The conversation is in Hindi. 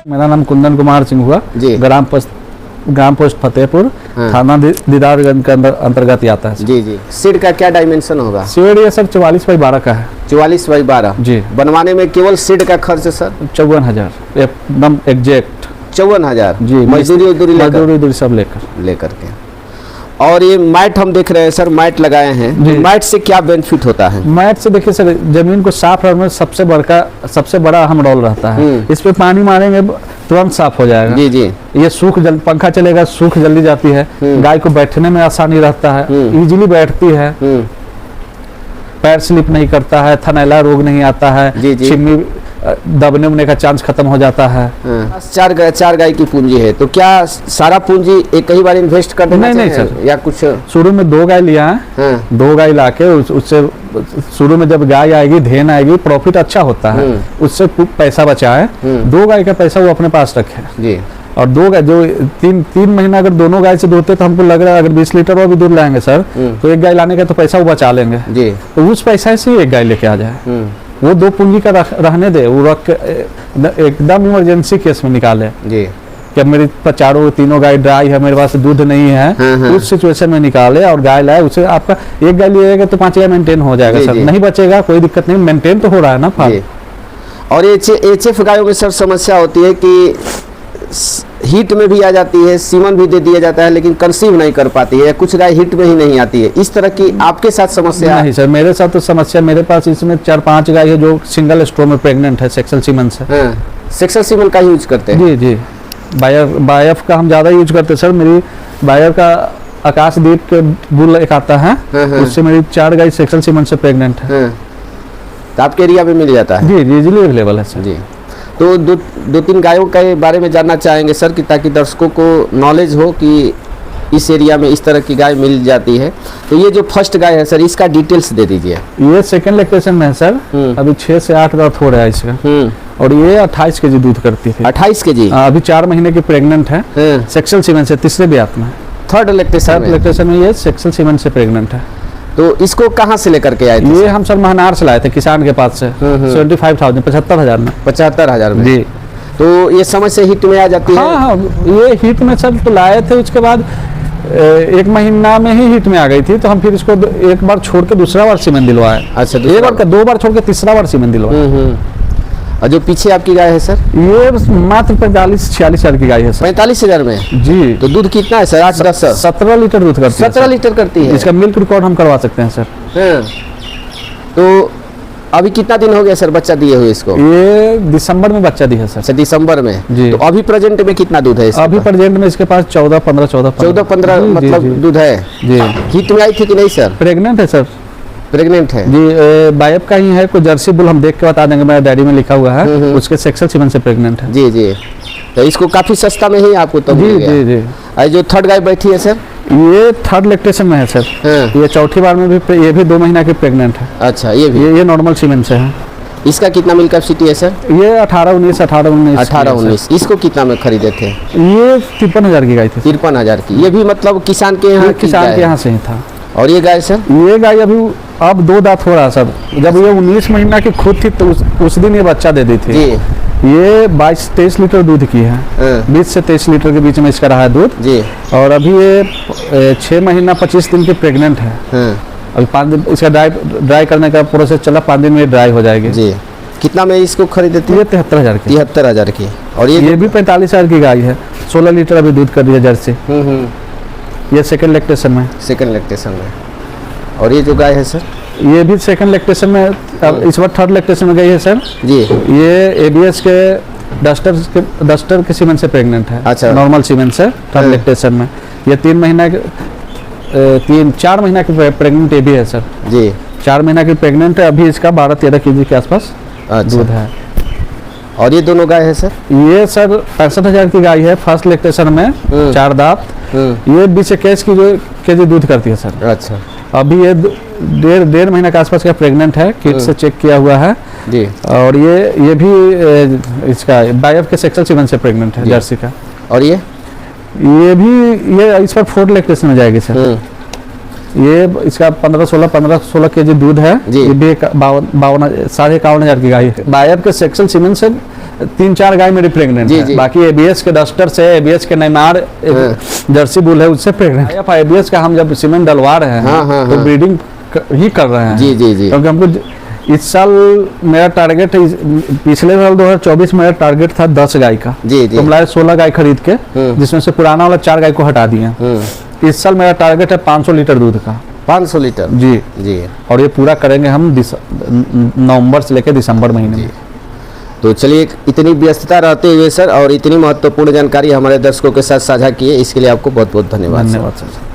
मेरा नाम कुंदन कुमार सिंह हुआ जी। ग्राम पोस्ट फतेहपुर, हाँ। थाना दीदारगंज के अंतर्गत आता है। जी जी। सीट का क्या डायमेंशन होगा? सीट ये सर 44/12 का है। 44/12 जी। बनवाने में केवल सीट का खर्च सर 54,000 एकदम एग्जैक्ट। 54,000 जी। मजदूरी सब लेकर के। और ये मैट हम देख रहे हैं सर, मैट लगाए हैं, तो मैट से क्या बेनिफिट होता है? मैट से देखिए सर, जमीन को साफ रखने में सबसे बड़ा अहम रोल रहता है। इस पे पानी मारेंगे तुरंत साफ हो जाएगा। जी जी। ये पंखा चलेगा, सूख जल्दी जाती है, गाय को बैठने में आसानी रहता है, इजीली बैठती है, पैर स्लिप नहीं करता है, थनैला रोग नहीं आता है, चिमनी दबने उबने का चांस खत्म हो जाता है। चार गाय की पूंजी है, तो क्या सारा पूंजी एक ही बार इन्वेस्ट कर देना? नहीं सर, या कुछ शुरू में 2 गाय लिया है। 2 गाय लाके उससे शुरू में जब गाय आएगी, धेन आएगी, प्रॉफिट अच्छा होता है, उससे पैसा बचाए। 2 गाय का पैसा वो अपने पास रखे जी। और 2 गाय जो 3 महीना अगर दोनों गाय से दूधते तो हमको लग रहा है अगर 20 लीटर और भी दूध लाएंगे सर, तो 1 गाय लाने का तो पैसा वो बचा लेंगे जी। तो उस पैसा से 1 गाय लेके आ जाए, वो 2 पूंजी का रहने दे, वो रख एकदम इमरजेंसी केस में निकाले जी। कि मेरी तीनों गाय ड्राई है, मेरे पास दूध नहीं है, उस सिचुएशन में निकाले और गाय लाए। उसे आपका 1 गाय लिएगा तो 5 गाय मेंटेन हो जाएगा सर, नहीं बचेगा कोई दिक्कत नहीं, मेंटेन तो हो रहा है ना फार्म। और एचएफ गायों में सर समस्या होती है कि हीट में भी आ जाती है, सीमन भी दे दिया जाता है, लेकिन कंसीव नहीं कर पाती है, कुछ गाय हीट में ही नहीं आती है। इस तरह की आपके साथ समस्या? नहीं सर, मेरे साथ तो समस्या, मेरे पास इसमें 4-5 गाय है जो सिंगल स्ट्रो में प्रेग्नेंट है, सेक्सुअल सीमन से। सेक्सुअल सीमन का यूज करते हैं? जी जी। बायफ का हम ज्यादा यूज करते हैं सर। मेरी बायर का आकाशदीप के बुल एक आता है, उससे मेरी 4 गाय सेक्सुअल सीमन से प्रेग्नेंट है। तो आपके एरिया में मिल जाता है? जी, इजीली अवेलेबल है सर जी। तो 2-3 गायों के बारे में जानना चाहेंगे सर, कि ताकि दर्शकों को नॉलेज हो कि इस एरिया में इस तरह की गाय मिल जाती है। तो ये जो फर्स्ट गाय है सर, इसका डिटेल्स दे दीजिए। ये सेकंड लैक्टेशन में है सर, अभी 6 से 8 दांत हो रहा है इसका, और ये 28 केजी दूध करती है। 28 केजी? अभी 4 महीने की प्रेग्नेंट है, सेक्सुअल सीमन से, तीसरे ब्यात में। थर्ड लैक्टेशन में ये सेक्सुअल सीमन से प्रेग्नेंट है। तो इसको कहाँ से लेकर के आए थे? ये हम सर महनार से लाए थे, किसान के पास से। 75,000 75,000 में। 75,000 में जी। तो ये समय से हीट में आ जाती है? हाँ, ये हीट में सर तो लाए थे, उसके बाद 1 महीना में ही हीट में आ गई थी, तो हम फिर इसको 1 बार छोड़ के दूसरा बार सीमेंट दिलवाए। अच्छा, 2 बार छोड़ के तीसरा बार सीमेंट दिलवाए। और जो पीछे आपकी गाय है सर? ये मात्र 45-46 हजार की गाय है सर। 45,000 में जी। तो दूध कितना है सर? 8-10 17 लीटर दूध करती है। 17 लीटर करती है? इसका मिल्क रिकॉर्ड हम करवा सकते हैं सर। तो अभी कितना दिन हो गया सर बच्चा दिए हुए इसको? ये दिसंबर में बच्चा दिया सर। दिसंबर में जी। तो अभी प्रेजेंट में कितना दूध है? अभी प्रेजेंट में इसके पास 14-15 मतलब दूध है जी। हीट में आई थी कि नहीं सर? प्रेग्नेंट है सर। प्रेग्नेंट है जी। बायफ का ही है, कोई जर्सी बुल हम देख के बता देंगे, मेरा डायरी में लिखा हुआ है, उसके सेक्सुअल सीमन से प्रेग्नेंट है जी जी। तो इसको काफी सस्ता में ही आपको तो जी जी जी। जो थर्ड गाय बैठी है सर, ये थर्ड लैक्टेशन में है सर। ये चौथी बार में भी, ये भी 2 महीना की प्रेग्नेंट है। अच्छा, ये भी? ये नॉर्मल सीमन से है। इसका कितना मिल्क कैपेसिटी है सर? ये 18-19 इसको कितना में खरीदे थे? ये 53,000 की गाय थी। 53,000 की? ये भी मतलब किसान के यहाँ से ही था। और ये गाय सर? ये गाय अभी अब 2 दांत हो रहा सर। जब ये 19 महीना की खुद थी तो उस दिन ये बच्चा दे दी थी जी। ये 22-23 लीटर दूध की है, 20 से 23 लीटर के बीच में इसका रहा है दूध जी। और अभी ये 6 महीना 25 दिन की प्रेग्नेंट है। अभी 5 दिन इसका ड्राई करने का प्रोसेस चला, 5 दिन में ड्राई हो जाएगी जी। कितना में इसको खरीदे थे? 73,000 की। 73,000 की। और ये भी 45,000 की गाय है, 16 लीटर अभी दूध कर दिया जर्सी। ये सेकंड लैक्टेशन में। और ये जो गाय है सर? ये भी सेकंड लैक्टेशन में, इस बार थर्ड लैक्टेशन में गई है सर जी। ये एबीएस के डस्टर के सीमेंट से प्रेग्नेंट है। अच्छा, नॉर्मल सीमेंट से थर्ड लैक्टेशन में। ये 4 महीना की प्रेग्नेंट एबी है सर जी। 4 महीना की प्रेग्नेंट है, अभी इसका 12-13 केजी के आसपास दूध है। और ये दोनों गाय है सर? ये सर 65,000 की गाय है, फर्स्ट लैक्टेशन में, 4 दांत। ये 20-21 केजी दूध करती है सर। अच्छा, अभी ये 1.5 महीना के आसपास का प्रेग्नेंट है, किट से चेक किया हुआ है जी। और ये भी इसका बायफ के सेक्सुअल सीमन से प्रेग्नेंट है, जर्सी का। और ये भी इस पर 4th लैक्टेशन में जाएगी सर। ये इसका 15-16 केजी दूध है। ये भी 52,000 की गाय है। बायफ के सेक्सुअल सीमन से 3-4 गाय मेरी प्रेग्नेंट जी, है। जी। बाकी एबीएस के डस्टर से, एबीएस के नेमार जर्सी बुल है, उससे प्रेग्नेंट है। एबीएस का हम जब सीमेंट डलवा रहे हैं हाँ, हाँ, तो हाँ। ब्रीडिंग ही कर रहे हैं। जी, जी, जी। क्योंकि हमको इस साल मेरा टारगेट है, पिछले साल 2024 मेरा टारगेट था 10 गाय का। जी, जी। तो मैं 16 गाय खरीद के, जिसमें से पुराना वाला 4 गाय को हटा दिया। इस साल मेरा टारगेट है 500 लीटर दूध का। 500 लीटर जी जी। और ये पूरा करेंगे हम नवंबर से लेकर दिसंबर महीने में। तो चलिए, इतनी व्यस्तता रहते हुए सर और इतनी महत्वपूर्ण जानकारी हमारे दर्शकों के साथ साझा किए, इसके लिए आपको बहुत बहुत धन्यवाद। धन्यवाद सर।